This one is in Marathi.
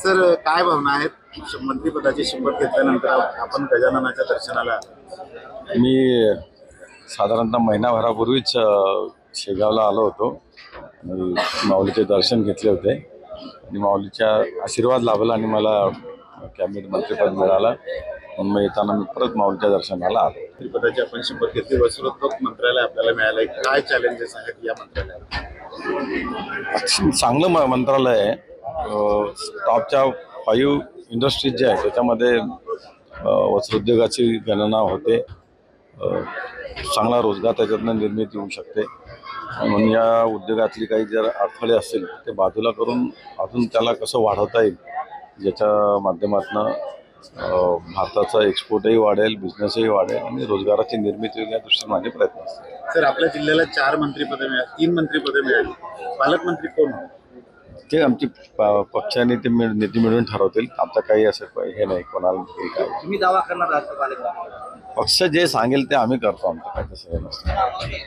सर, काय भावना आहेत मंत्रिपदाची शपथ घेतल्यानंतर आपण गजाननाच्या दर्शनाला? मी साधारणतः महिनाभरापूर्वीच शेगावला आलो होतो आणि माऊलीचे दर्शन घेतले होते आणि माऊलीचा आशीर्वाद लाभला आणि मला कॅबिनेट मंत्रिपद मिळालं. म्हणून मग येताना मी परत माऊलीच्या दर्शनाला आलो. मंत्रिपदाची आपण शपथ घेतली, वस्त्रोद्योग मंत्रालय आपल्याला मिळालंय. काय चॅलेंजेस आहेत या मंत्रालयात? चांगलं मंत्रालय आहे. टॉपच्या 5 इंडस्ट्रीज ज्या आहेत त्याच्यामध्ये वस्त्रोद्योगाची गणना होते. चांगला रोजगार त्याच्यातनं निर्मिती होऊ शकते. म्हणून या उद्योगातली काही जर अडथळे असतील ते बाजूला करून अजून त्याला कसं वाढवता येईल, ज्याच्या माध्यमातून भारताचा एक्सपोर्टही वाढेल, बिझनेसही वाढेल आणि रोजगाराची निर्मिती होईल, या दृष्टीने माझे प्रयत्न असतात. सर, आपल्या जिल्ह्याला 4 मंत्रिपदं मिळाली, 3 मंत्रिपदं मिळाली. पालकमंत्री कोण? ते आमची पक्षाने ते नेते मिळून ठरवतील. आमचं काही असं हे नाही कोणाला काय. तुम्ही दावा करणार आहात? पक्ष जे सांगेल ते आम्ही करतो. आमचं काय तसं हे नसतं.